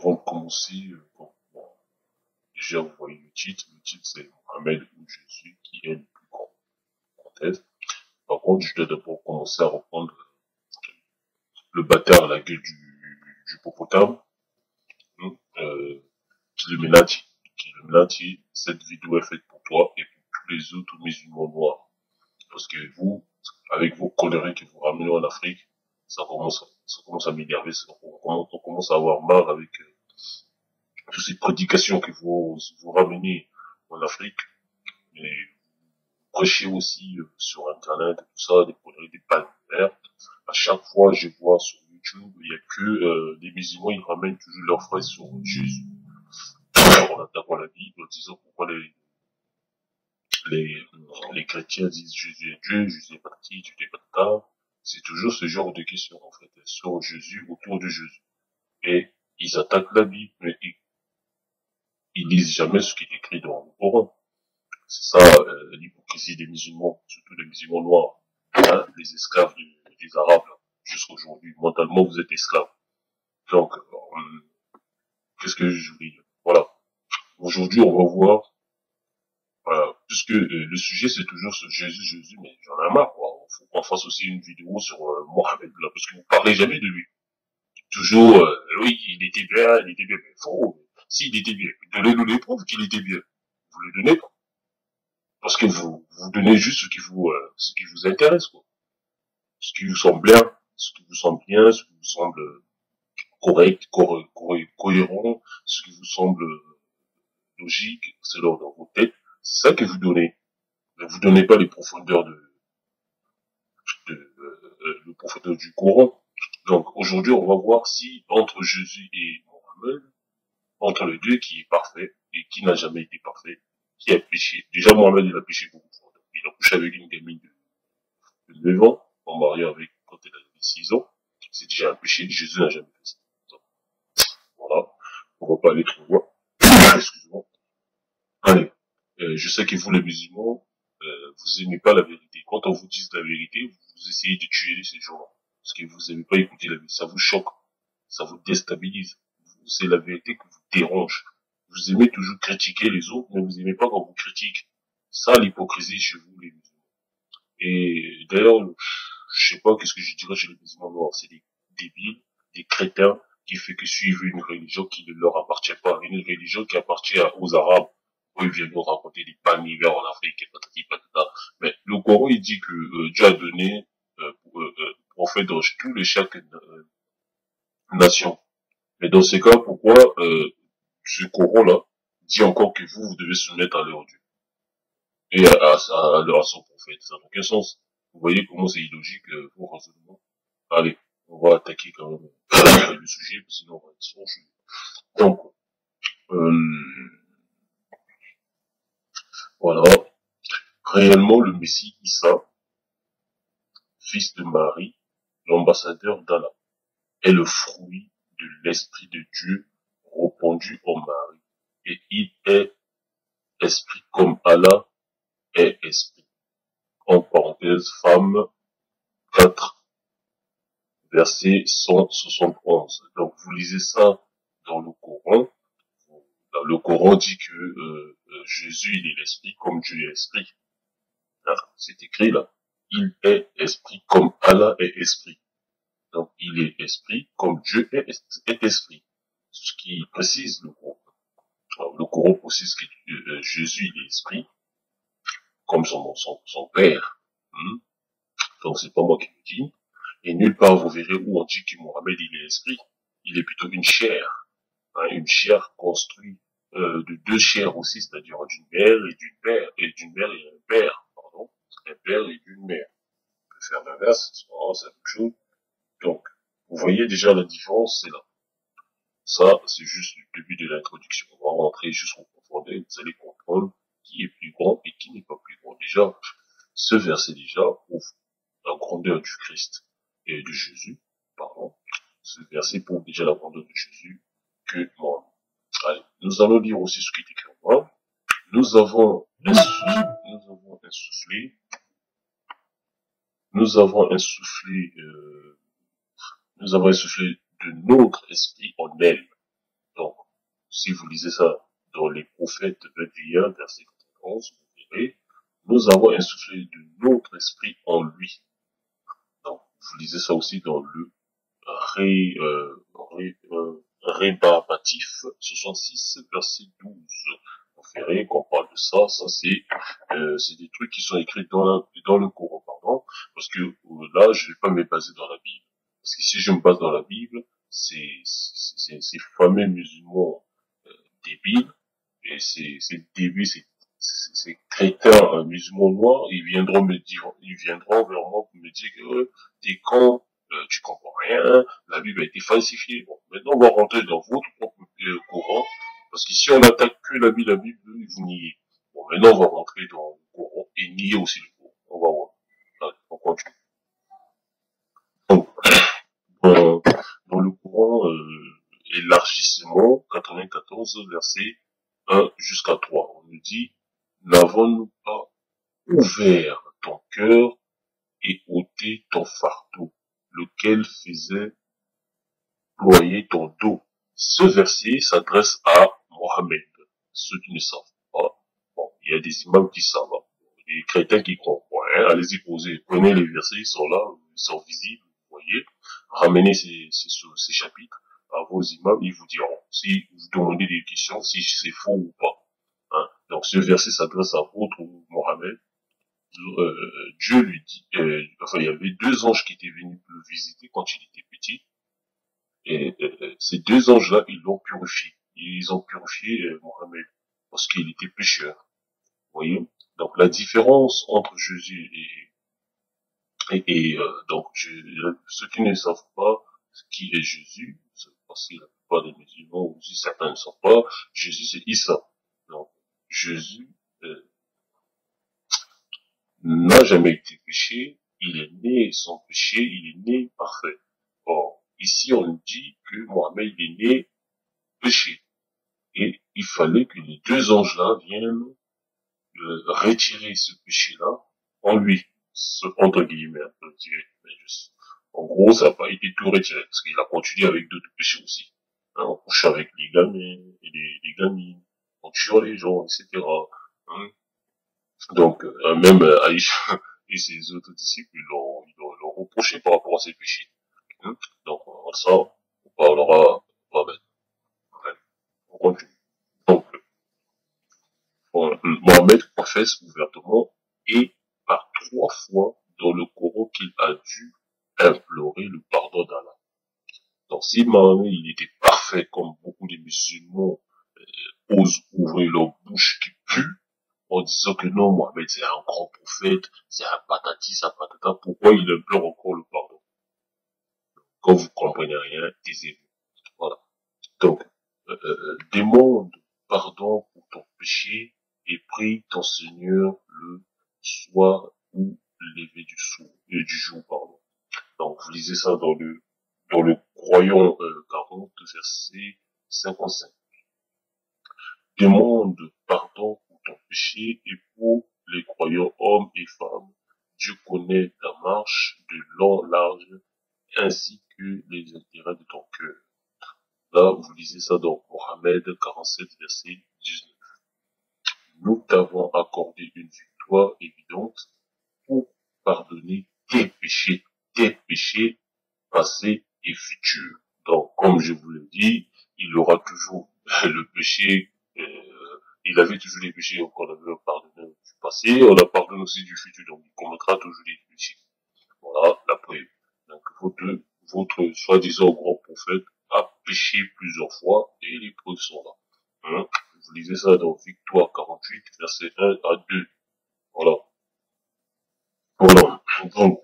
avant de commencer, bon, déjà vous voyez le titre. Le titre c'est Mohamed ou Jésus qui est le plus grand. Parenthèse. Par contre, je dois d'abord commencer à reprendre le bâtard à la gueule du hippopotame, hein, Killuminati. Killuminati, cette vidéo est faite pour toi et pour tous les autres musulmans noirs. Parce que vous, avec vos conneries que vous ramenez en Afrique, ça commence à m'énerver, on commence à avoir marre avec toutes ces prédications que vous ramenez en Afrique. Et prêchez aussi sur Internet, tout ça, des conneries, des palmes. À chaque fois, je vois sur YouTube, il y a que des musulmans, ils ramènent toujours leurs frères sur Jésus. On attaque la Bible en disant pourquoi les, les chrétiens disent Jésus est Dieu, Jésus est parti, Jésus est pas de cas. C'est toujours ce genre de questions, en fait, sur Jésus, autour de Jésus. Et ils attaquent la Bible, mais ils lisent jamais ce qui est écrit dans le Coran. C'est ça, l'hypocrisie des musulmans, surtout des musulmans noirs, hein, les esclaves des Arabes, jusqu'à aujourd'hui. Mentalement, vous êtes esclaves. Donc, qu'est-ce que je voulais dire? Voilà. Aujourd'hui, on va voir, puisque le sujet c'est toujours ce Jésus, mais j'en ai marre, quoi. Faut qu'on fasse aussi une vidéo sur Mohamed, là, parce que vous parlez jamais de lui. Toujours, oui, il était bien, mais faux. S'il était bien, donnez-nous les preuves qu'il était bien. Vous le donnez pas. Parce que vous donnez juste ce qui vous intéresse, quoi. Ce qui vous semble bien, ce qui vous semble bien, ce qui vous semble correct, cohérent, ce qui vous semble logique, c'est là dans vos têtes. C'est ça que vous donnez. Ne vous donnez pas les profondeurs le profondeur du Coran. Donc, aujourd'hui, on va voir si, entre Jésus et Mohammed, entre les deux, qui est parfait et qui n'a jamais été parfait, qui a péché. Déjà, Mohamed, il a péché beaucoup de fois. Il a couché avec une gamine de 9 ans, en marié avec quand elle avait 6 ans. C'est déjà un péché. Jésus n'a jamais fait ça. Donc, voilà. On va pas aller trop loin. Excusez-moi. Allez. Je sais que vous, les musulmans, vous aimez pas la vérité. Quand on vous dit la vérité, vous essayez de tuer ces gens-là. Parce que vous aimez pas écouter la vérité. Ça vous choque. Ça vous déstabilise. C'est la vérité qui vous dérange. Vous aimez toujours critiquer les autres, mais vous aimez pas quand vous critiquez. Ça, l'hypocrisie chez vous, les musulmans. Et d'ailleurs, je sais pas qu'est-ce que je dirais chez les musulmans noirs. C'est des débiles, des crétins qui fait que suivent une religion qui ne leur appartient pas. Une religion qui appartient aux Arabes. Où ils viennent nous raconter des panivers en Afrique et patati patata. Mais le Coran, il dit que Dieu a donné prophète dans tous les chaque nation. Mais dans ces cas, pourquoi ce Coran-là dit encore que vous devez soumettre à leur Dieu et à son prophète? Ça n'a aucun sens. Vous voyez comment c'est illogique vos raisonnements. Allez, on va attaquer quand même le sujet, sinon on va être songe. Donc, voilà. Réellement, le Messie Issa, fils de Marie, l'ambassadeur d'Allah, est le fruit de l'Esprit de Dieu répandu en Marie. Et il est esprit comme Allah est esprit. En parenthèse, femme 4, verset 171. Donc vous lisez ça dans le Coran. Le Coran dit que Jésus il est l'esprit comme Dieu est esprit. C'est écrit là. Il est esprit comme Allah est esprit. Donc il est esprit comme Dieu est esprit. Ce qui précise le Coran. Alors, le Coran précise que Jésus il est esprit comme son père. Donc c'est pas moi qui le dis. Et nulle part vous verrez où on dit que Mohamed il est esprit. Il est plutôt une chair. Hein, une chair construite de deux chairs aussi, c'est-à-dire d'une mère et d'une père, et d'une mère et un père, pardon. Un père et d'une mère. On peut faire l'inverse, c'est la même chose. Donc, vous voyez déjà la différence, c'est là. Ça, c'est juste le début de l'introduction. On va rentrer jusqu'en profondeur, vous allez comprendre qui est plus grand et qui n'est pas plus grand. Déjà, ce verset déjà prouve la grandeur du Christ et de Jésus, pardon. Ce verset prouve déjà la grandeur de Jésus que moi. Allez, nous allons lire aussi ce qui est écrit en bas. Nous avons insufflé de notre esprit en elle. si vous lisez ça dans les prophètes 21, verset 11, vous verrez, nous avons insufflé de notre esprit en lui. Donc, vous lisez ça aussi dans le Rébarbatif 66, verset 12. Vous verrez qu'on parle de ça. Ça, c'est des trucs qui sont écrits dans le Coran, pardon. Parce que là, je vais pas me baser dans la Bible. Parce que si je me base dans la Bible, ces fameux musulmans débiles, et ces débiles, ces crétins musulmans noirs, ils viendront vers moi pour me dire que t'es con, tu comprends rien, la Bible a été falsifiée. Bon, maintenant on va rentrer dans votre propre courant, parce que si on attaque que la Bible, vous niez. Bon, maintenant on va rentrer dans le courant et nier aussi le courant. On va voir. Allez, on continue. Donc, dans, dans le courant élargissement 94, verset 1 jusqu'à 3, on nous dit, n'avons-nous pas ouvert ton cœur et ôté ton fardeau, lequel faisait ployer ton dos. Ce verset s'adresse à Mohammed. Ceux qui ne savent pas, bon, il y a des imams qui savent, des chrétiens qui comprennent, hein, allez-y prenez les versets, ils sont là, ils sont visibles, vous voyez, ramenez ces chapitres à vos imams, ils vous diront, si vous demandez des questions, si c'est faux ou pas. Hein. Donc ce verset s'adresse à votre Mohammed. Dieu lui dit, enfin il y avait deux anges qui étaient venus le visiter quand il était petit, et ces deux anges-là, ils l'ont purifié. Ils ont purifié Mohammed parce qu'il était pécheur. Vous voyez. Donc la différence entre Jésus donc ceux qui ne savent pas qui est Jésus, parce que la plupart des musulmans aussi certains ne savent pas, Jésus c'est Issa. Donc Jésus n'a jamais été péché, il est né sans péché, il est né parfait. Or, ici on nous dit que Mohammed il est né péché. Et il fallait que les deux anges-là viennent retirer ce péché-là en lui. Entre guillemets, on peut dire. En gros, ça n'a pas été tout retiré, parce qu'il a continué avec d'autres péchés aussi. Hein, on couche avec les gamins, et les gamines, on tue les gens, etc. Hein. Donc, même Aïcha et ses autres disciples, ils l'ont reproché par rapport à ses péchés. Hein. Donc, ça, on parlera, on va mettre. On continue. Donc, Mohammed confesse ouvertement et par 3 fois dans le Coran qu'il a dû implorer le pardon d'Allah. Donc si Mohammed il était parfait comme beaucoup de musulmans osent ouvrir leur bouche qui pue en disant que non, Mohammed c'est un grand prophète, c'est un patati, c'est un patata, pourquoi il implore encore le pardon? Quand vous comprenez rien, taisez-vous. Voilà. Donc, demande pardon pour ton péché et prie ton Seigneur le soir ou lever du jour, pardon. Donc, vous lisez ça dans le Croyant 40, verset 55. Demande pardon pour ton péché et pour les croyants hommes et femmes. Dieu connaît ta marche de long large ainsi que les intérêts de ton cœur. Là, vous lisez ça dans Mohammed 47, verset 19. Nous t'avons accordé une victoire évidente pour pardonner tes péchés passés et futurs. Donc, comme je vous l'ai dit, il aura toujours le péché, il avait toujours les péchés qu'on avait pardonné du passé, on a pardonné aussi du futur, donc il commettra toujours les péchés. Voilà la preuve. Donc, votre soi-disant grand prophète a péché plusieurs fois et les preuves sont là. Hein? Vous lisez ça dans Victoire 48, verset 1 à 2. Voilà. Voilà. Donc,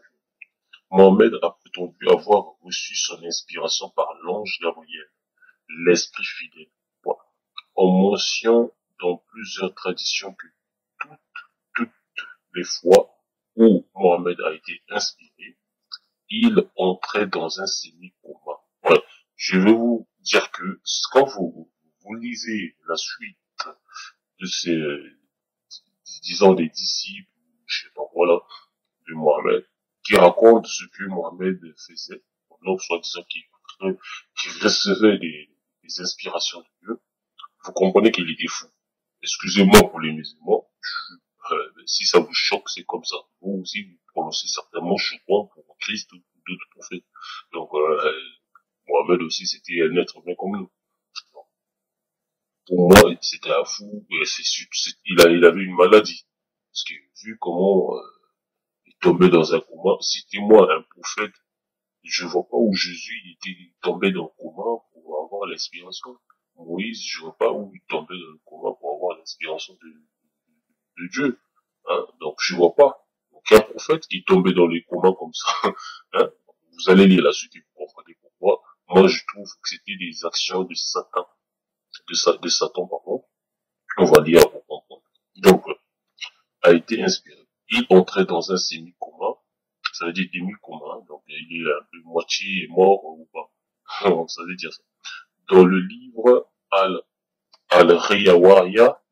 Mohammed a prétendu avoir reçu son inspiration par l'ange Gabriel, l'esprit fidèle. Voilà. On mentionne dans plusieurs traditions que toutes les fois où Mohammed a été inspiré, il entrait dans un semi-coma. Ouais. Je vais vous dire que quand vous lisez la suite de ces, disons, des disciples, je sais pas, voilà, de Mohammed, qui raconte ce que Mohammed faisait, donc soi-disant qui recevait des inspirations de Dieu, Vous comprenez qu'il était fou. Excusez-moi pour les musulmans, si ça vous choque, c'est comme ça. Vous aussi, vous prononcez certainement choquant pour Christ ou d'autres prophètes. Donc, Mohamed aussi, c'était un être humain comme nous. Donc, pour moi, c'était un fou, et il avait une maladie. Parce que, vu comment il tombait dans un coma, c'était moi un prophète, je vois pas où Jésus il était tombé dans le coma pour avoir l'inspiration. Moïse, je vois pas où il tombait dans le coma pour avoir l'inspiration de Dieu. Hein? Donc je vois pas aucun prophète qui tombait dans les comas comme ça. Hein? Vous allez lire la suite et vous comprenez pourquoi. Moi je trouve que c'était des actions de Satan, de Satan pardon. On va lire pour comprendre. Donc a été inspiré. Il entrait dans un semi-coma, ça veut dire demi-coma, donc il est un peu moitié mort ou pas. Ça veut dire ça. Dans le livre Al-Riyawaya,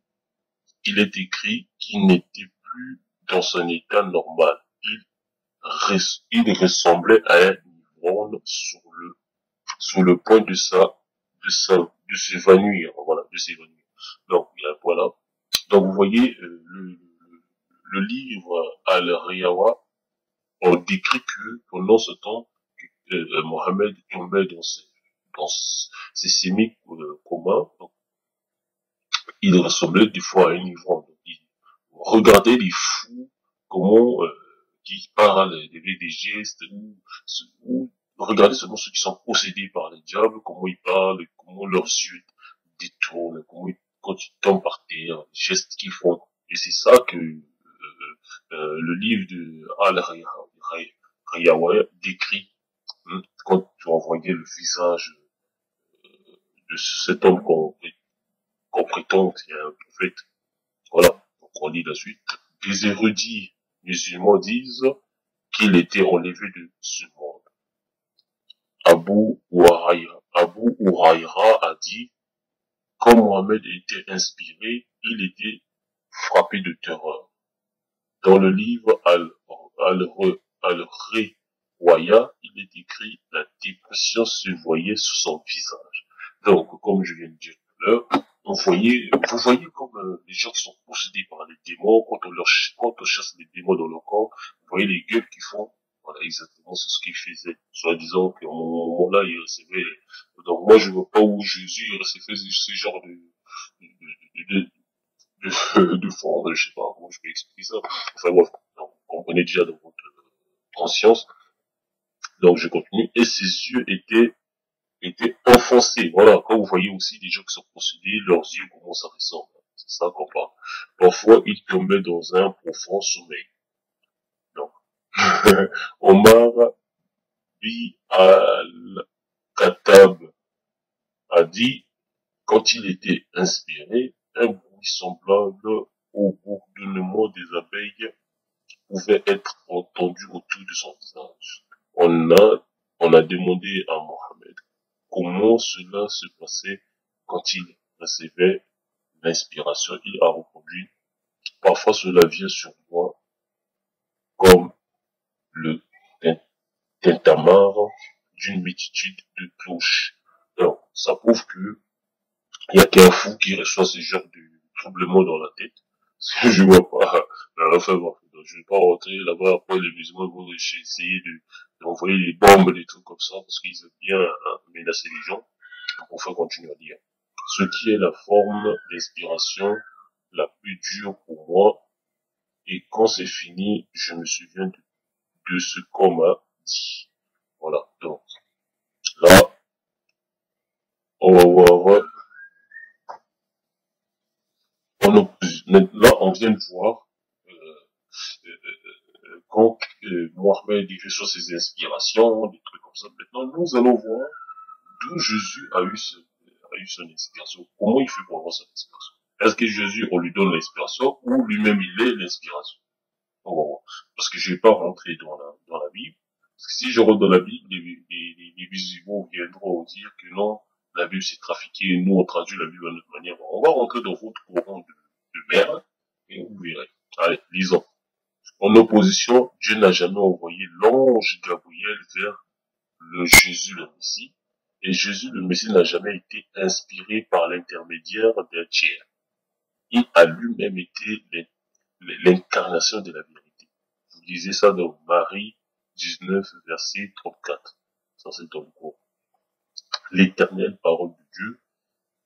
il est écrit qu'il n'était plus dans son état normal. Il ressemblait à un ivrogne sur le point de s'évanouir. Voilà, de s'évanouir. Donc, voilà. Donc, vous voyez, le livre Al-Riyawa, on décrit que pendant ce temps, Mohamed tombait dans ces semi-communs. Il ressemblait des fois à un ivrogne. Regardez les fous, comment qui parlent, des gestes, ou regardez seulement ceux qui sont possédés par les diables, comment ils parlent, comment leurs yeux détournent, quand ils tombent par terre, les gestes qu'ils font. Et c'est ça que le livre de Al-Riyawaya décrit, hein, quand tu voyais le visage de cet homme qu'on prétend qu'il y a un prophète. Voilà, donc on lit la suite. Des érudits musulmans disent qu'il était enlevé de ce monde. Abu Huraira a dit, quand Mohamed était inspiré, il était frappé de terreur. Dans le livre Al-Rewaya, il est écrit, la dépression se voyait sous son visage. Donc, comme je viens de dire tout à l'heure, vous voyez comme les gens qui sont possédés par les démons, quand on chasse les démons dans leur corps, vous voyez les gueules qu'ils font. Voilà, exactement, c'est ce qu'ils faisaient. Soit disant qu'à un moment-là, ils recevaient. Donc moi, je vois pas où Jésus recevait ce genre de forme, je sais pas comment je peux expliquer ça. Enfin bref, donc, vous comprenez déjà dans votre conscience. Donc je continue. Et ses yeux étaient enfoncés. Voilà, quand vous voyez aussi des gens qui sont possédés, leurs yeux commencent à ressembler. C'est ça qu'on parle. Parfois, ils tombaient dans un profond sommeil. Donc, Omar bin al-Khattab a dit, quand il était inspiré, un bruit semblable au bourdonnement des abeilles pouvait être entendu autour de son visage. On a demandé à Mohamed comment cela se passait quand il recevait l'inspiration. Il a répondu, parfois cela vient sur moi comme le tintamarre d'une multitude de cloches. Donc, ça prouve que il y a qu'un fou qui reçoit ce genre de troublement dans la tête. Je vois pas, enfin bon, je vais pas rentrer là-bas, après les musulmans vont essayer d'envoyer des bombes, des trucs comme ça, parce qu'ils aiment bien menacer les gens. Donc on va continuer à dire. Ce qui est la forme d'inspiration la plus dure pour moi, et quand c'est fini, je me souviens de ce qu'on m'a dit. Voilà, donc là, on va voir, là on vient de voir quand Mohamed il reçoit ses inspirations, des trucs comme ça. Maintenant, nous allons voir d'où Jésus a eu son inspiration. Comment il fait pour avoir son inspiration? Est-ce que Jésus, on lui donne l'inspiration ou lui-même il est l'inspiration? On va voir. Parce que je vais pas rentrer dans la Bible. Parce que si je rentre dans la Bible, les musulmans viendront dire que non, la Bible c'est trafiqué, nous on traduit la Bible à notre manière. On va rentrer dans votre courant de merde et vous verrez. Allez, lisons. En opposition, Dieu n'a jamais envoyé l'ange Gabriel vers le Jésus le Messie. Et Jésus, le Messie, n'a jamais été inspiré par l'intermédiaire d'un tiers. Il a lui-même été l'incarnation de la vérité. Vous lisez ça dans Marie 19, verset 34. Ça, c'est dans le cours. L'éternelle parole de Dieu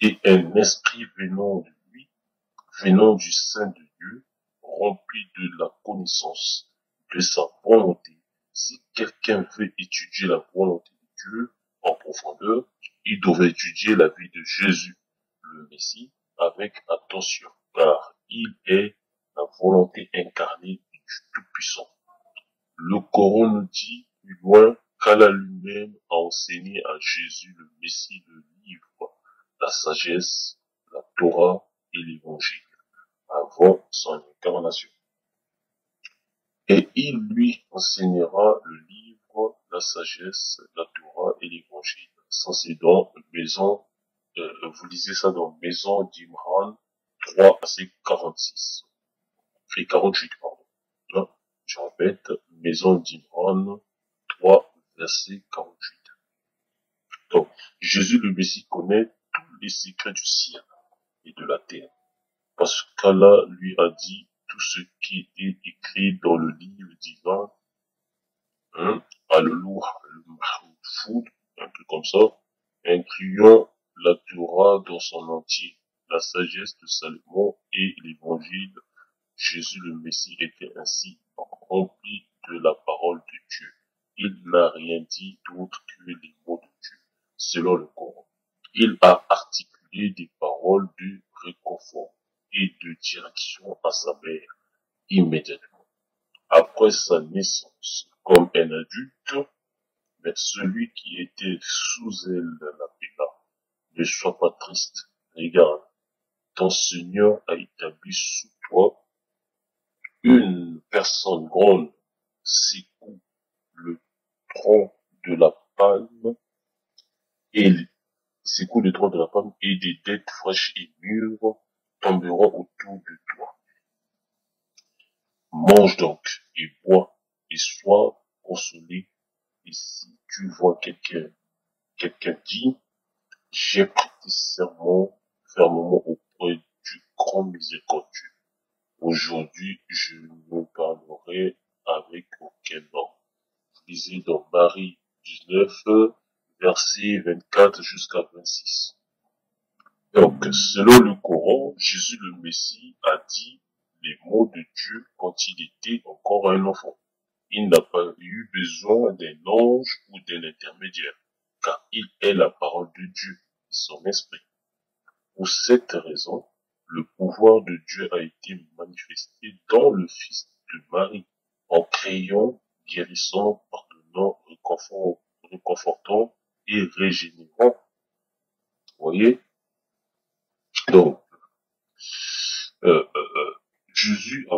et un esprit venant de lui, venant du sein de Dieu, rempli de la connaissance de sa volonté. Si quelqu'un veut étudier la volonté de Dieu en profondeur, il doit étudier la vie de Jésus, le Messie, avec attention, car il est la volonté incarnée du Tout-Puissant. Le Coran nous dit plus loin qu'Allah lui-même a enseigné à Jésus le Messie le livre, la sagesse, la Torah et l'Évangile, avant son incarnation. Et il lui enseignera le livre, la sagesse, la Torah et l'Évangile. Ça, c'est dans Maison, vous lisez ça dans Maison d'Imran 3, verset 46. Et 48, pardon. Là, je répète, Maison d'Imran 3, verset 48. Donc, Jésus le Messie connaît tous les secrets du ciel et de la terre. Parce qu'Allah lui a dit tout ce qui est écrit dans le livre divin, Al-Louh, al-Mahfoud, un truc comme ça, incluant la Torah dans son entier, la sagesse de Salomon et l'évangile. Jésus le Messie était ainsi rempli de la parole de Dieu. Il n'a rien dit d'autre que les mots de Dieu, selon le Coran. Il a articulé des paroles de réconfort et de direction à sa mère immédiatement après sa naissance comme un adulte, mais celui qui était sous elle l'appela. Ne sois pas triste, regarde, ton Seigneur a établi sous toi une personne grande, secoue le tronc de la palme et secoue le tronc de la palme et des dettes fraîches et mûres tomberont autour de toi. Mange donc et bois et sois consolé. Et si tu vois quelqu'un dit, j'ai prêté serment fermement auprès du grand miséricordieux. Aujourd'hui, je ne parlerai avec aucun homme. Lisez dans Marie 19, versets 24 jusqu'à 26. Donc, selon le Coran, Jésus le Messie a dit les mots de Dieu quand il était encore un enfant. Il n'a pas eu besoin d'un ange ou d'un intermédiaire, car il est la parole de Dieu, son esprit. Pour cette raison, le pouvoir de Dieu a été manifesté dans le Fils de Marie, en créant, guérissant, pardonnant, réconfortant et régénérant. Vous voyez? Donc, Jésus a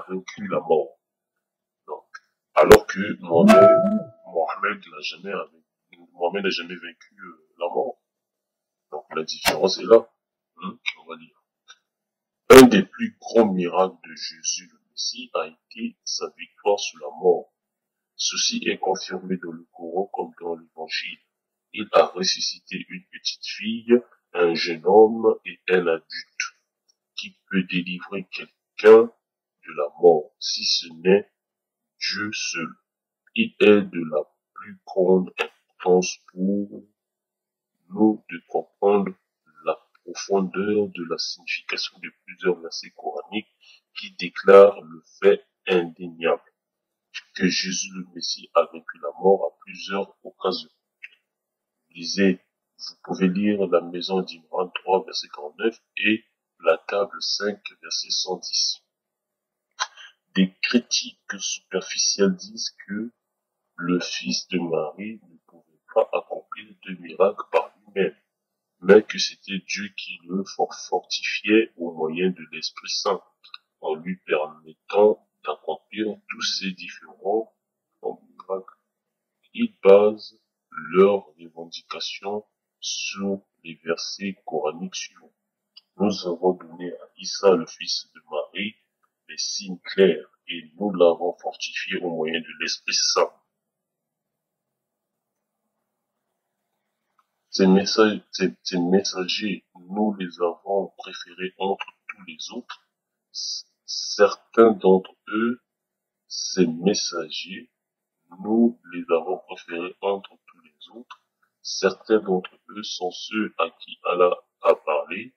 vaincu la mort. Donc, alors que Mohamed n'a jamais vaincu la mort. Donc, la différence est là. On va dire. Un des plus grands miracles de Jésus le Messie a été sa victoire sur la mort. Ceci est confirmé dans le Coran comme dans l'Évangile. Il a ressuscité une petite fille, un jeune homme et un adulte qui peut délivrer quelqu'un de la mort, si ce n'est Dieu seul. Il est de la plus grande importance pour nous de comprendre la profondeur de la signification de plusieurs versets coraniques qui déclarent le fait indéniable que Jésus le Messie a vaincu la mort à plusieurs occasions. Vous pouvez lire la Maison d'Imran 3, verset 49 et la table 5, verset 110. Des critiques superficielles disent que le fils de Marie ne pouvait pas accomplir de miracles par lui-même, mais que c'était Dieu qui le fortifiait au moyen de l'Esprit Saint, en lui permettant d'accomplir tous ces différents miracles. Ils basent leurs revendications sur les versets coraniques suivants. Nous avons donné à Issa, le fils de Marie, les signes clairs et nous l'avons fortifié au moyen de l'Esprit Saint. Ces messagers, nous les avons préférés entre tous les autres. Certains d'entre eux, ces messagers, nous les avons préférés entre tous les autres. Certains d'entre eux sont ceux à qui Allah a parlé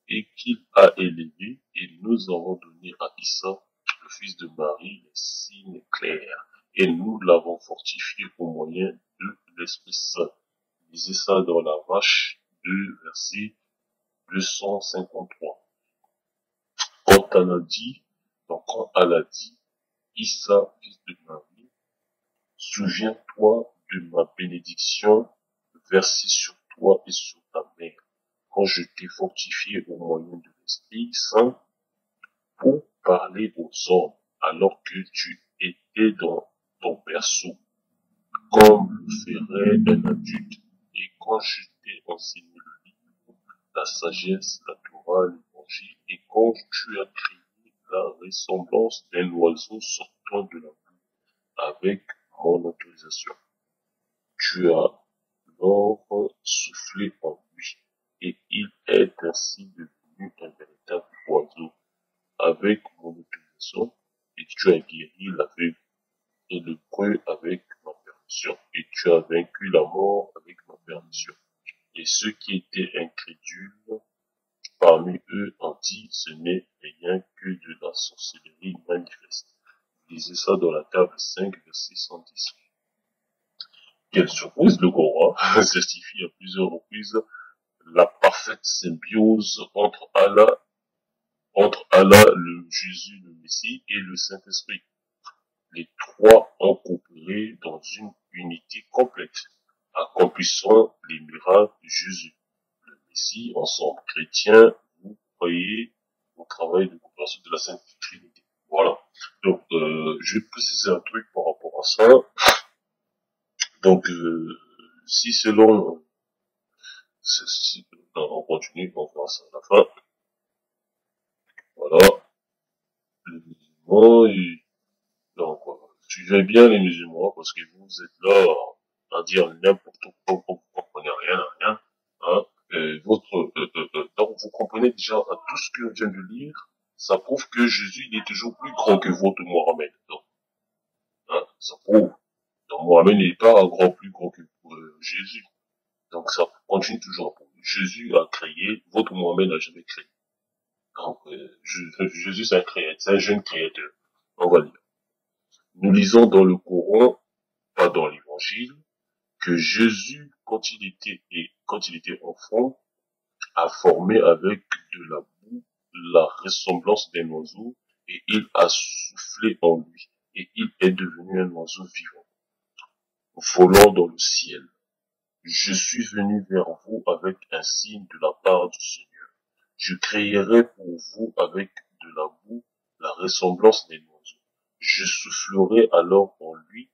et qu'il a élevé, et nous avons donné à Issa, le fils de Marie, les signes clairs, et nous l'avons fortifié au moyen de l'Esprit Saint. Lisez ça dans la Vache 2, verset 253. Quand Allah dit, donc quand Allah dit, Issa, fils de Marie, souviens-toi de ma bénédiction versée sur toi et sur ta mère, quand je t'ai fortifié au moyen de l'Esprit Saint pour parler aux hommes, alors que tu étais dans ton berceau, comme le ferait un adulte, et quand je t'ai enseigné le livre, la sagesse, la Torah, l'évangile, et quand tu as créé la ressemblance d'un oiseau sortant de la boue avec mon autorisation. Tu as alors soufflé en lui, et il est ainsi devenu un véritable oiseau avec mon autorisation, et tu as guéri l'aveugle et le creux avec ma permission, et tu as vaincu la mort avec ma permission. Et ceux qui étaient incrédules parmi eux ont dit, ce n'est rien que de la sorcellerie manifeste. Vous lisez ça dans la table 5, verset 110. Quelle surprise, le Coran certifie à plusieurs reprises la parfaite symbiose entre Allah, le Jésus, le Messie, et le Saint-Esprit. Les trois ont coopéré dans une unité complète, accomplissant les miracles de Jésus. Le Messie, ensemble chrétien, vous croyez au travail de coopération de la Sainte Trinité. Voilà. Donc, je vais préciser un truc par rapport à ça. Donc, si selon, on continue, on fera ça à la fin. Voilà. Les musulmans, donc, suivez bien les musulmans, parce que vous êtes là à dire n'importe quoi, vous comprenez rien à rien. Hein. Donc vous comprenez déjà à tout ce que je viens de lire, ça prouve que Jésus il est toujours plus grand que votre Mohamed. Donc, hein, ça prouve. Donc Mohamed n'est pas un grand plus grand que Jésus. Donc ça continue toujours à prouver. Jésus a créé, votre Mohamed n'a jamais créé. Donc Jésus c'est un créateur, c'est un jeune créateur. On va lire. Nous lisons dans le Coran, pas dans l'Évangile, que Jésus, quand il était enfant, a formé avec de la boue la ressemblance d'un oiseau, et il a soufflé en lui, et il est devenu un oiseau vivant, volant dans le ciel. Je suis venu vers vous avec un signe de la part du Seigneur. Je créerai pour vous avec de la boue la ressemblance d'un oiseau. Je soufflerai alors en lui,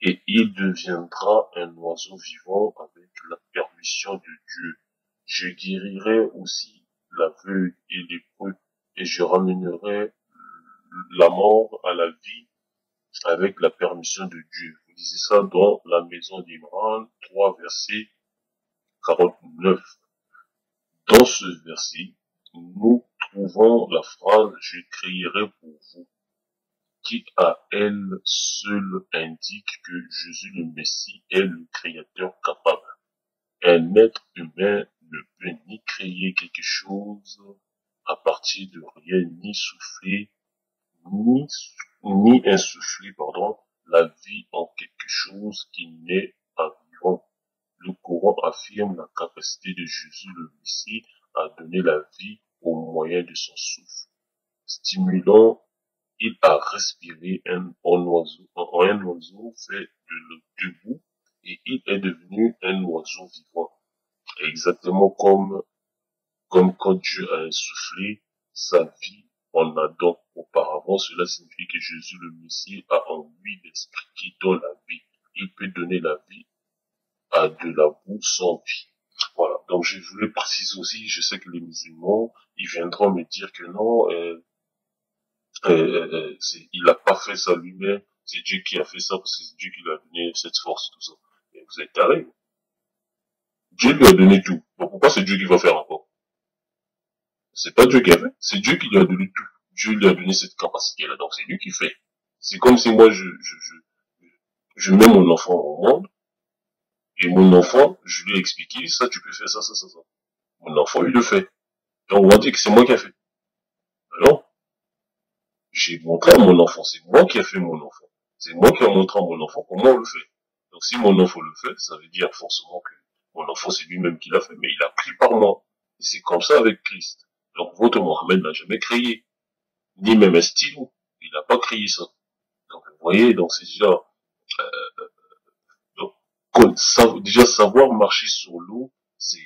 et il deviendra un oiseau vivant avec la permission de Dieu. Je guérirai aussi l'aveugle et lépreux, et je ramènerai la mort à la vie avec la permission de Dieu. Vous lisez ça dans la maison d'Imran 3, verset 49. Dans ce verset, nous trouvons la phrase « Je crierai pour vous », qui à elle seule indique que Jésus le Messie est le créateur capable. Un être humain ne peut ni créer quelque chose à partir de rien, ni souffler, ni insuffler, la vie en quelque chose qui n'est pas vivant. Le Coran affirme la capacité de Jésus le Messie à donner la vie au moyen de son souffle. Stimulant, il a respiré un oiseau fait de boue, et il est devenu un oiseau vivant. Exactement comme quand Dieu a insoufflé sa vie en Adam auparavant, cela signifie que Jésus le Messie a en lui l'esprit qui donne la vie. Il peut donner la vie à de la boue sans vie. Voilà. Donc je voulais préciser aussi, je sais que les musulmans, ils viendront me dire que non, il a pas fait ça lui-même, c'est Dieu qui a fait ça parce que c'est Dieu qui lui a donné cette force, tout ça. Et vous êtes tarés. Dieu lui a donné tout. Donc pourquoi c'est Dieu qui va faire encore? C'est pas Dieu qui a fait, c'est Dieu qui lui a donné tout. Dieu lui a donné cette capacité-là, donc c'est lui qui fait. C'est comme si moi je mets mon enfant au monde, et mon enfant, je lui ai expliqué, ça tu peux faire ça, ça, ça, ça. Mon enfant, il le fait. Donc on va dire que c'est moi qui ai fait. Alors, j'ai montré à mon enfant, c'est moi qui ai fait mon enfant. C'est moi qui ai montré à mon enfant comment on le fait. Donc si mon enfant le fait, ça veut dire forcément que mon enfant c'est lui-même qui l'a fait, mais il a pris par moi. Et c'est comme ça avec Christ. Donc votre Mohamed n'a jamais créé, ni même un stylo. Il n'a pas créé ça. Donc vous voyez, donc c'est déjà, donc, déjà savoir marcher sur l'eau, c'est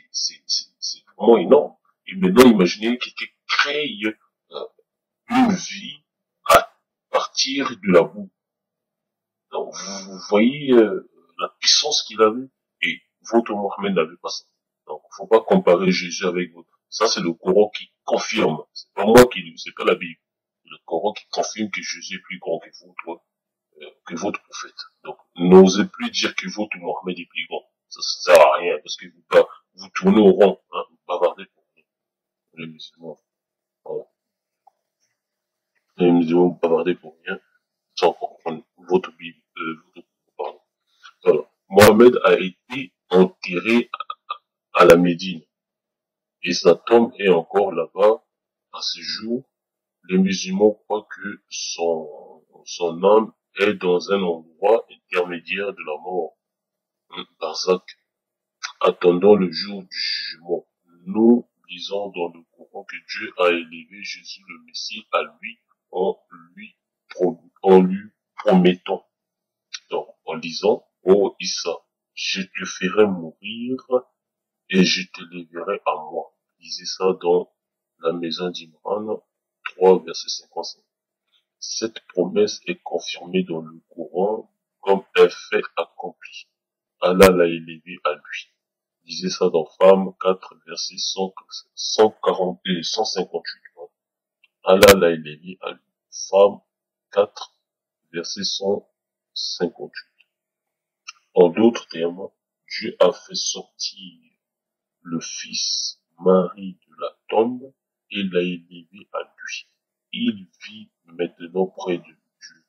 vraiment énorme. Et maintenant imaginez quelqu'un crée une vie à partir de la boue. Donc, vous voyez la puissance qu'il avait, et votre Mohamed n'avait pas ça. Donc, faut pas comparer Jésus avec votre. Ça, c'est le Coran qui confirme. C'est pas moi qui, c'est pas la Bible. C'est le Coran qui confirme que Jésus est plus grand que votre prophète. Donc, n'osez plus dire que votre Mohamed est plus grand. Ça sert à rien, parce que vous tournez au rond, hein, vous bavardez pour les musulmans. Voilà. Les musulmans, vous bavardez pour rien, sans comprendre votre Bible, votre Coran. Voilà. Mohamed a été enterré à la Médine et sa tombe est encore là-bas. À ce jour, les musulmans croient que son âme est dans un endroit intermédiaire de la mort, un barzak, attendant le jour du jugement. Nous lisons dans le Coran que Dieu a élevé Jésus le Messie à lui en lui, en lui promettant. Donc, en lisant, ô Issa, je te ferai mourir et je t'élèverai à moi. Lisez ça dans la maison d'Imran 3, verset 55. Cette promesse est confirmée dans le Coran comme un fait accompli. Allah l'a élevé à lui. Lisez ça dans Femmes 4, verset 140 et 158. Allah l'a élevé à lui. Femmes 4, verset 158. En d'autres termes, Dieu a fait sortir le fils Marie de la tombe et l'a élevé à lui. Il vit maintenant près de Dieu,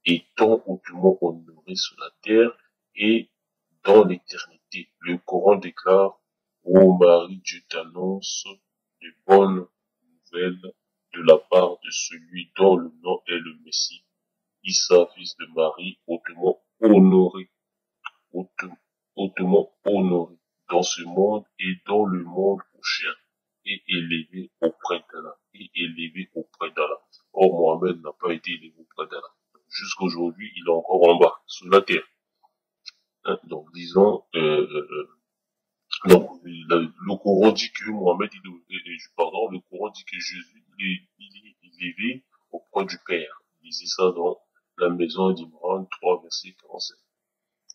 étant hautement honoré sur la terre et dans l'éternité. Le Coran déclare: ô Marie, Dieu t'annonce de bonnes nouvelles de la part de celui dont le nom est le Messie, Issa, fils de Marie, honoré, hautement honoré dans ce monde et dans le monde prochain, et élevé auprès d'Allah, et élevé auprès d'Allah. Or, Mohamed n'a pas été élevé auprès d'Allah. Jusqu'aujourd'hui, il est encore en bas, sous la terre. Hein, donc, disons, donc, le Coran dit que Mohamed, pardon, le Coran dit que Jésus, il est élevé auprès du Père. Il disait ça dans la maison d'Imran 3, verset 47.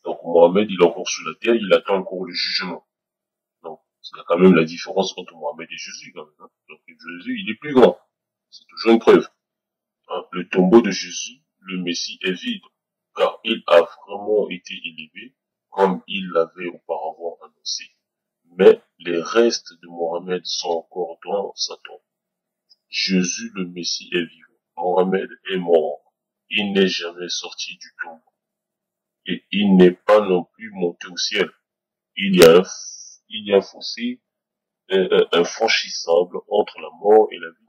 Donc, Mohamed, il est encore sur la terre, il attend encore le jugement. Donc, il y a quand même la différence entre Mohamed et Jésus, quand même. Hein. Donc, Jésus, il est plus grand. C'est toujours une preuve. Hein. Le tombeau de Jésus, le Messie, est vide, car il a vraiment été élevé, comme il l'avait auparavant annoncé. Mais les restes de Mohamed sont encore dans sa tombe. Jésus, le Messie, est vivant. Mohamed est mort. Il n'est jamais sorti du tombeau. Et il n'est pas non plus monté au ciel. Il y a un fossé infranchissable entre la mort et la vie.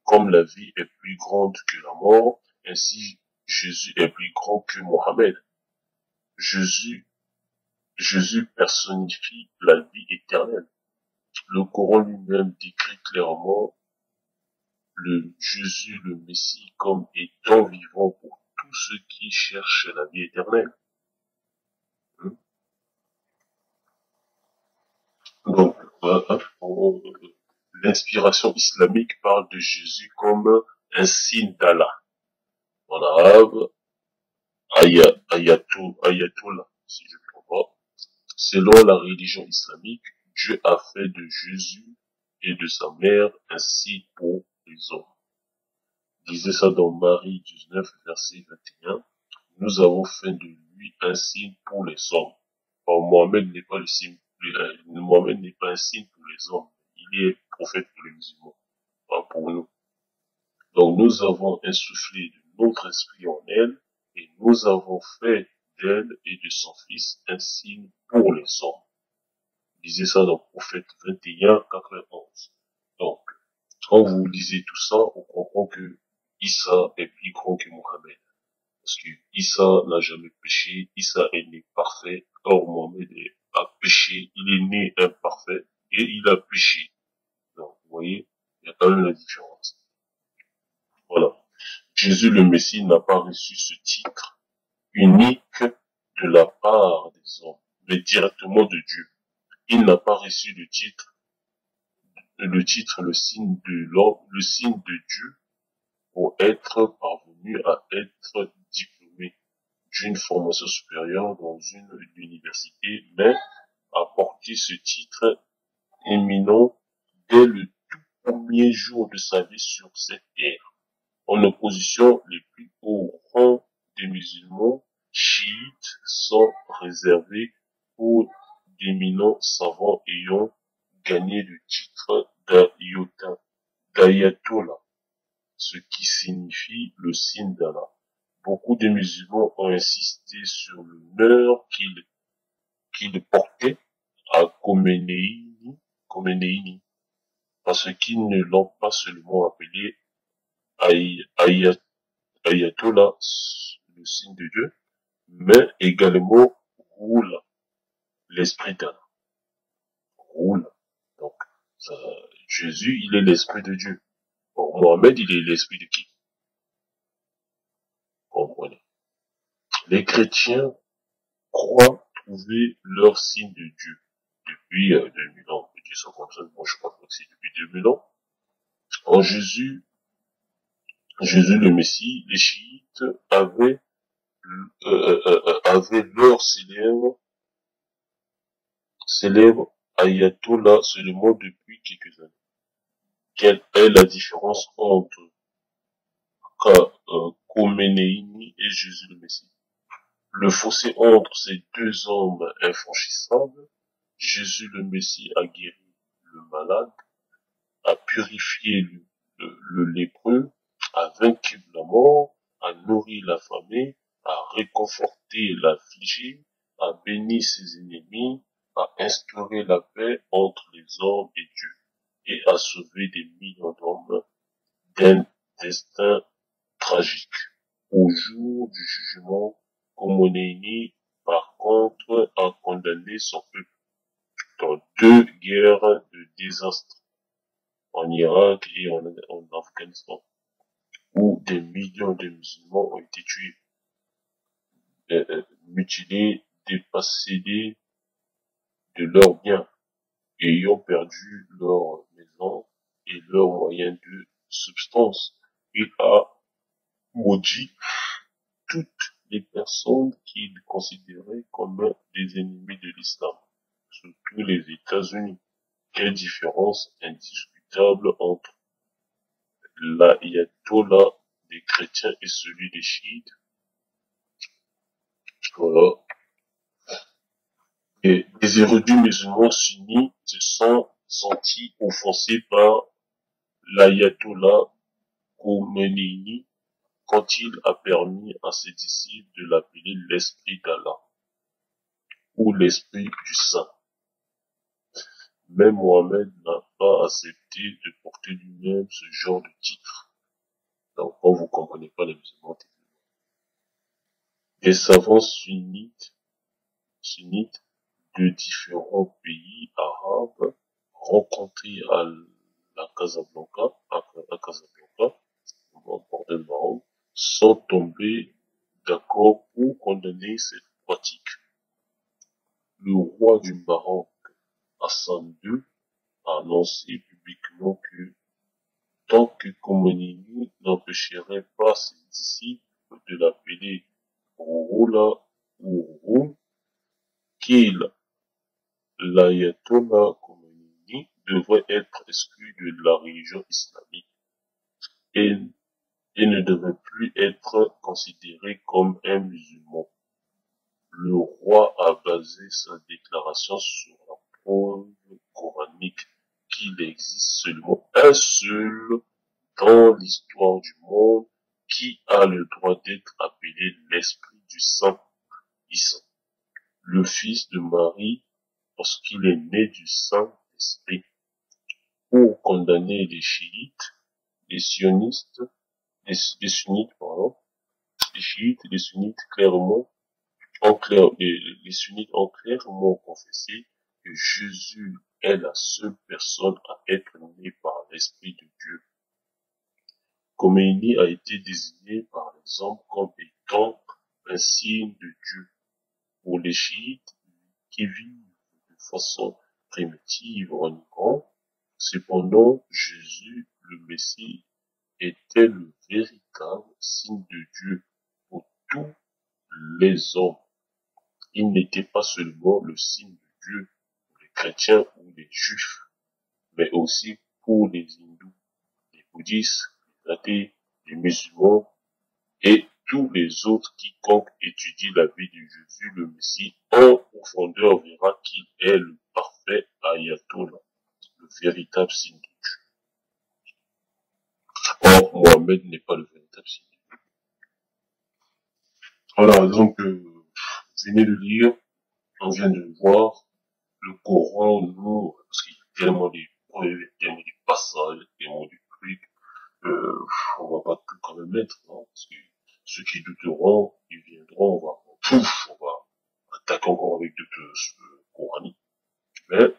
Comme la vie est plus grande que la mort, ainsi Jésus est plus grand que Mohamed. Jésus, Jésus personnifie la vie éternelle. Le Coran lui-même décrit clairement le Jésus, le Messie, comme étant vivant pour tous ceux qui cherchent la vie éternelle. Donc, l'inspiration islamique parle de Jésus comme un signe d'Allah. En arabe, ayatollah, si je ne me trompe pas. Selon la religion islamique, Dieu a fait de Jésus et de sa mère un signe pour les hommes. Disait ça dans Marie 19, verset 21. Nous avons fait de lui un signe pour les hommes. Or, Mohamed n'est pas le signe, Mohammed n'est pas un signe pour les hommes. Il est prophète pour les musulmans, pas pour nous. Donc nous avons insufflé de notre esprit en elle et nous avons fait d'elle et de son fils un signe pour les hommes. Il disait ça dans Prophète 21, 91. Donc, quand vous lisez tout ça, on comprend que Issa est plus grand que Mohammed. Parce que Issa n'a jamais péché, Issa est né parfait, or Mohammed a péché, il est né imparfait et il a péché. Donc, vous voyez, il y a quand même la différence. Voilà. Jésus le Messie n'a pas reçu ce titre unique de la part des hommes, mais directement de Dieu. Il n'a pas reçu le titre, le signe de l'homme, le signe de Dieu pour être parvenu à être diplômé d'une formation supérieure dans une université, mais a porté ce titre éminent dès le tout premier jour de sa vie sur cette terre. En opposition, les plus hauts rangs des musulmans chiites sont réservés pour d'éminents savants ayant gagné le titre d'ayatollah, ce qui signifie le signe d'Allah. Beaucoup de musulmans ont insisté sur l'honneur qu'il portait à Khomeini, parce qu'ils ne l'ont pas seulement appelé Ayatollah, le signe de Dieu, mais également roule, l'esprit d'Allah. Roule. Donc, ça, Jésus, il est l'esprit de Dieu. Or, Mohammed, il est l'esprit de qui? Comprenez. Les chrétiens croient trouver leur signe de Dieu depuis 2000 ans. On peut dire ça comme ça, moi je crois que c'est depuis 2000 ans. En Jésus le Messie, les chiites avaient leur célèbre ayatollah seulement depuis quelques années. Quelle est la différence entre Khomeini et Jésus le Messie? Le fossé entre ces deux hommes infranchissable. Jésus le Messie a guéri le malade, a purifié le lépreux, a vaincu la mort, a nourri l'affamé, a réconforté l'affligé, a béni ses ennemis, a instauré la paix entre les hommes et Dieu, et a sauvé des millions d'hommes d'un destin tragique. Au jour du jugement, Khomeini, par contre, a condamné son peuple dans deux guerres de désastre, en Irak et en Afghanistan, où des millions de musulmans ont été tués, mutilés, dépossédés de leurs biens, ayant perdu leur maison et leurs moyens de substance. Il a maudit toutes les personnes qu'il considérait comme des ennemis de l'islam, surtout les États-Unis. Quelle différence indiscutable entre l'ayatollah des chrétiens et celui des chiites. Voilà. Et les érudits musulmans sunnites se sont sentis offensés par l'ayatollah Khomeini quand il a permis à ses disciples de l'appeler l'esprit d'Allah ou l'esprit du saint. Même Mohammed n'a pas accepté de porter lui-même ce genre de titre. Donc, quand vous comprenez pas les musulmans, des savants sunnites de différents pays arabes rencontrés à Casablanca, au port de Maroc, sont tombés d'accord pour condamner cette pratique. Le roi du Maroc, Hassan II, a annoncé publiquement que tant que Khomeini n'empêcherait pas ses disciples de l'appeler Rouhoula ou Roum, l'ayatollah Khomeini devrait être exclu de la religion islamique et, ne devrait plus être considéré comme un musulman. Le roi a basé sa déclaration sur la preuve coranique qu'il existe seulement un seul dans l'histoire du monde qui a le droit d'être appelé l'Esprit du Saint Issa, le fils de Marie, parce qu'il est né du Saint-Esprit. Pour condamner les chiites, les sionistes, les sunnites, pardon, les chiites et les sunnites les sunnites ont clairement confessé que Jésus est la seule personne à être née par l'Esprit de Dieu. Khomeini a été désigné par l'exemple comme étant un signe de Dieu. Pour les chiites qui vivent de façon primitive en Iran, cependant, Jésus, le Messie, était le véritable signe de Dieu pour tous les hommes. Il n'était pas seulement le signe de Dieu pour les chrétiens ou les juifs, mais aussi pour les hindous, les bouddhistes, les athées, les musulmans et tous les autres. Quiconque étudie la vie de Jésus, le Messie, en profondeur verra qu'il est le parfait ayatollah, le véritable signe de Dieu. Or, Mohammed n'est pas le véritable signe de Dieu. Voilà, donc, vous venez de lire, on vient de voir, le Coran, nous, parce qu'il y a tellement des preuves, tellement des passages, tellement des trucs, on va pas tout quand même mettre, hein, parce que ceux qui douteront, ils viendront, on va attaquer encore avec d'autres coraniques. Mais,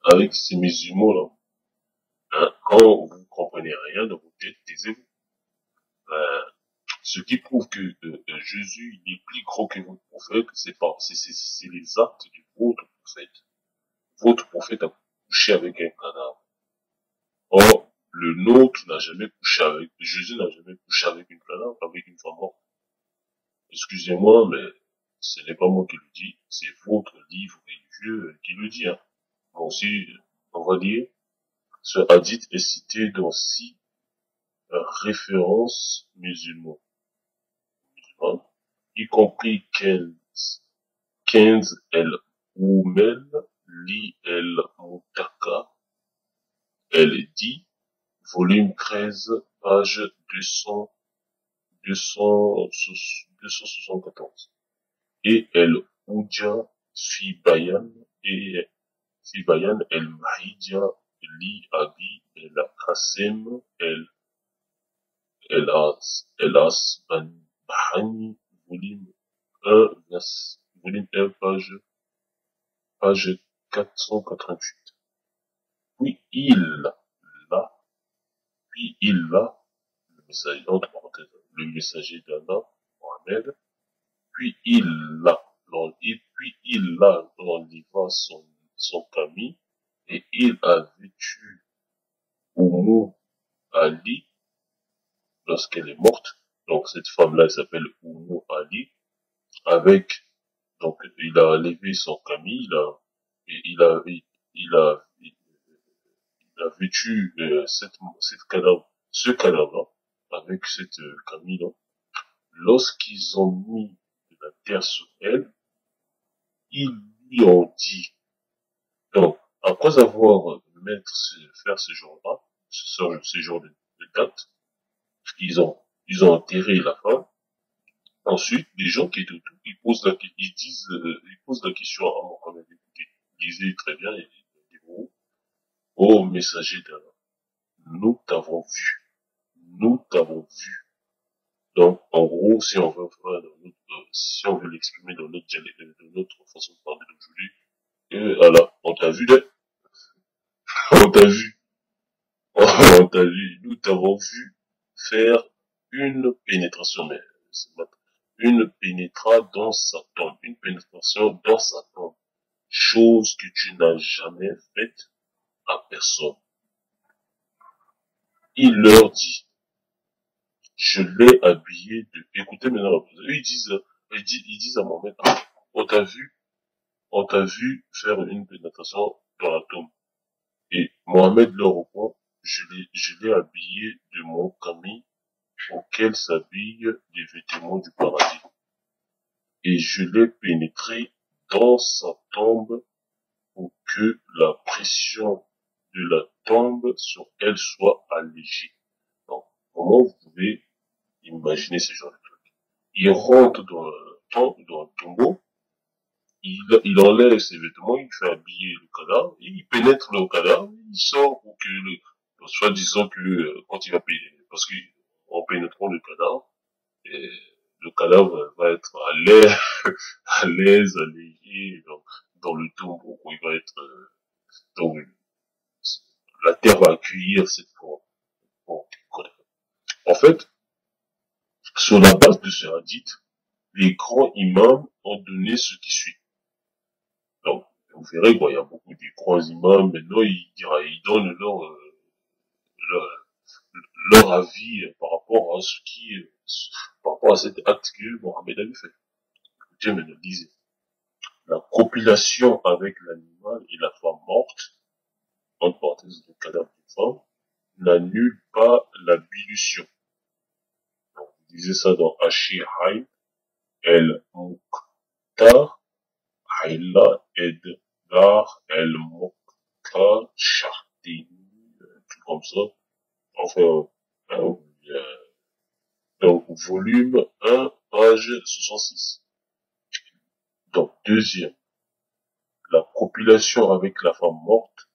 avec ces musulmans-là, hein, quand vous comprenez rien dans vos têtes, taisez-vous. Ce qui prouve que Jésus il est plus gros que votre prophète, c'est les actes de votre prophète. Votre prophète a couché avec un cadavre. Or, le nôtre n'a jamais couché avec, Jésus n'a jamais couché avec une cadavre, avec une femme morte. Excusez-moi, mais ce n'est pas moi qui le dis, c'est votre livre religieux qui le dit, hein. Bon, aussi, on va dire, ce hadith est cité dans 6 références musulmanes, hein, y compris 15 el-Oumel, li el-Moutaka, elle dit, volume 13, page 274. Et el-Oudja fi Bayan el-Mahidja li Abi el-Qasim el-Asbahani, volume 1, volume 1, page 488. Puis il l'a, le messager, entre parenthèses, le messager d'Allah, Mohamed, puis il enleva son camis, et il a vêtu Oumu Ali, lorsqu'elle est morte. Donc, cette femme-là, elle s'appelle Oumu Ali, avec, donc, il a levé son camis, il a, il a, il a vêtu, ce cadavre, avec cette Camille-là. Lorsqu'ils ont mis de la terre sur elle, ils lui ont dit, donc, après avoir faire ce jour-là, ce jour de date, ils ont enterré la femme. Ensuite, les gens qui étaient autour, ils posent la question à Mohamed, écoutez, lisez très bien, et disent, oh messager d'Allah, nous t'avons vu. Nous t'avons vu. Donc, en gros, si on veut faire si on veut l'exprimer dans notre dialecte, dans notre façon de parler d'aujourd'hui, alors, on t'a vu, on t'a vu, on t'a vu, nous t'avons vu faire une pénétration, mais une pénétration dans sa tombe, une pénétration dans sa tombe, chose que tu n'as jamais faite à personne. Il leur dit, je l'ai habillé de, écoutez maintenant, eux, ils disent à Mohamed, on t'a vu faire une pénétration dans la tombe. Et Mohamed leur répond, je l'ai habillé de mon camis auquel s'habillent les vêtements du paradis. Et je l'ai pénétré dans sa tombe pour que la pression de la tombe sur elle soit allégée. Donc, comment vous pouvez imaginer ce genre de truc? Il rentre dans le tombeau, il enlève ses vêtements, il fait habiller le cadavre, et il pénètre le cadavre, il sort pour que soit disant que quand il va payer, parce qu'en pénétrant le cadavre, et le cadavre va être à l'aise, à l'aise, allégé dans le tombeau où il va être donc la terre va accueillir cette forme. Bon, en fait, sur la base de ce hadith, les grands imams ont donné ce qui suit. Donc, vous verrez, quoi, il y a beaucoup de grands imams, maintenant, ils donnent leur, leur avis par rapport à par rapport à cet acte que Mohamed avait fait. Écoutez, maintenant, disait, la copulation avec l'animal et la femme morte, entre parenthèses, le cadavre d'une femme, n'annule pas l'ablution. Donc, vous disait ça dans Ashir Haïm, El Mukhtar, Haïla, Edgar, El Mukhtar, Chartini, tout comme ça. Enfin, euh, donc, volume 1, page 66. Donc, deuxième, la copulation avec la femme morte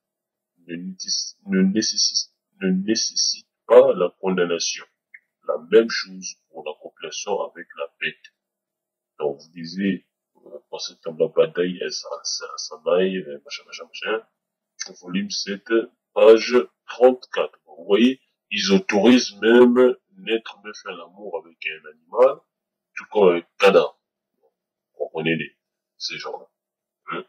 ne nécessite pas la condamnation. La même chose pour la copulation avec la bête. Donc, vous disiez, pensez comme la bataille, Sanaï, machin, volume 7, page 34. Vous voyez, ils autorisent même naître de faire l'amour avec un animal, tout comme avec cadavre. Vous comprenez ces gens-là. Hein?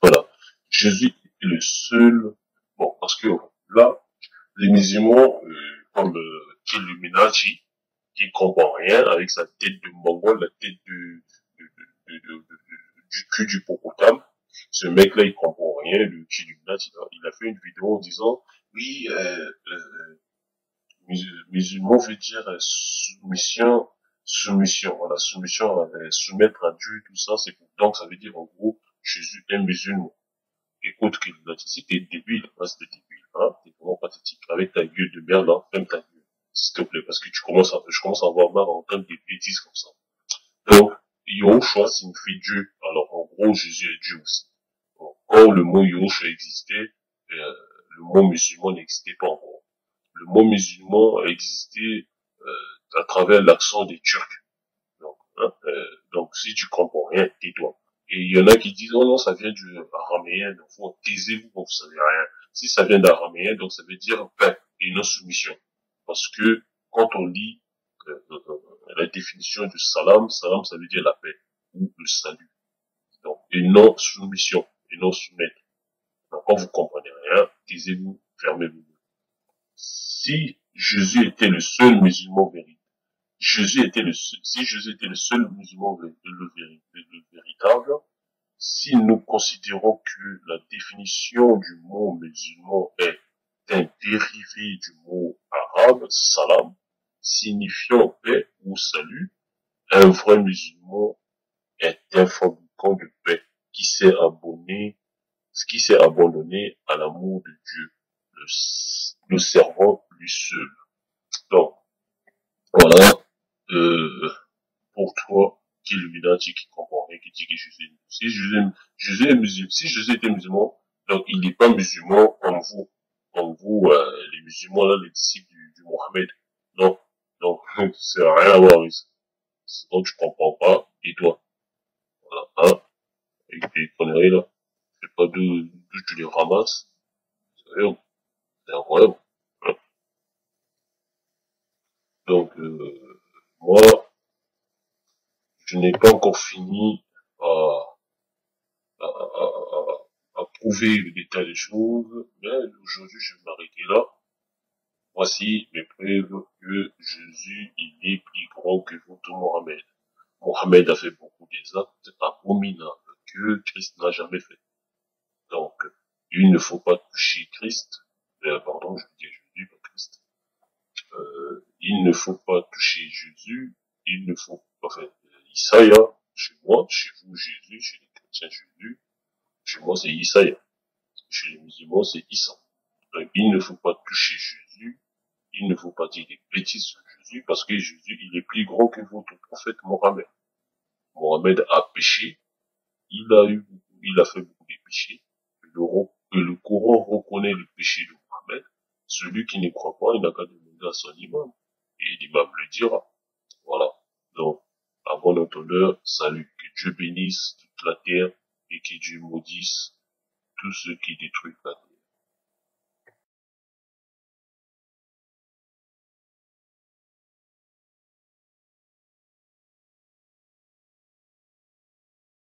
Voilà. Jésus est le seul, bon, parce que là, les musulmans, comme Illuminati, qui comprend rien avec sa tête de mongol, la tête du cul du hippopotame. Ce mec-là, il comprend rien, le Illuminati, il a fait une vidéo en disant, oui, musulman veut dire soumission, voilà, soumission, soumettre à Dieu, tout ça, donc ça veut dire en gros, Jésus est musulman. Écoute, Illuminati, si t'es débile, reste débile, hein, t'es vraiment pathétique, avec ta gueule de merde, là, ferme ta gueule, s'il te plaît, parce que je commence à avoir marre en entendre des bêtises comme ça. Donc, Yahushua signifie Dieu, alors en gros, Jésus est Dieu aussi. Bon, quand le mot Yahushua existait, le mot musulman n'existait pas encore. Le mot musulman a existé à travers l'accent des Turcs. Donc, hein, donc si tu comprends rien, tais-toi. Et il y en a qui disent, oh non, ça vient du araméen, donc faut taisez-vous quand vous savez rien. Si ça vient d'araméen, donc ça veut dire paix et non soumission. Parce que quand on lit la définition du salam, salam ça veut dire la paix ou le salut. Donc, et non soumission, et non soumettre. Donc, quand vous comprenez rien, taisez-vous, fermez-vous. Si Jésus était le seul musulman véritable, si Jésus était le seul musulman le véritable, si nous considérons que la définition du mot musulman est un dérivé du mot arabe, salam, signifiant paix ou salut, un vrai musulman est un fabricant de paix qui s'est abandonné à l'amour de Dieu, le servant lui seul. Donc, voilà, pour toi, qui est illuminati, qui comprend rien, qui dit que Jésus est musulman, si Jésus était musulman, donc il n'est pas musulman comme vous, les musulmans là, les disciples du Mohammed. Non, non, ça n'a rien à voir avec ça. Donc tu comprends pas, et toi, voilà, hein, avec tes conneries là, je sais pas d'où tu les ramasses, c'est incroyable. Hein. Donc, moi, je n'ai pas encore fini à prouver le détail des choses, mais aujourd'hui, je vais m'arrêter là. Voici mes preuves que Jésus, il est plus grand que votre Mohamed. Mohamed a fait beaucoup des actes abominables que Christ n'a jamais fait. Donc, il ne faut pas toucher Christ, pardon, je dis Jésus, pas Christ. Il ne faut pas toucher Jésus, il ne faut pas, enfin, Isaïa, chez moi, chez vous, Jésus, chez les chrétiens Jésus. Chez moi, c'est Isaïe. Chez les musulmans, c'est Issa. Donc, il ne faut pas toucher Jésus. Il ne faut pas dire des bêtises sur Jésus parce que Jésus, il est plus grand que votre prophète Mohammed. Mohammed a péché. Il a fait beaucoup de péchés. Le Coran reconnaît le péché de Mohammed. Celui qui ne croit pas, il n'a qu'à demander à son imam. Et l'imam le dira. Voilà. Donc, à bon entendeur, salut. Que Dieu bénisse toute la terre et que Dieu maudisse tous ceux qui détruisent la terre.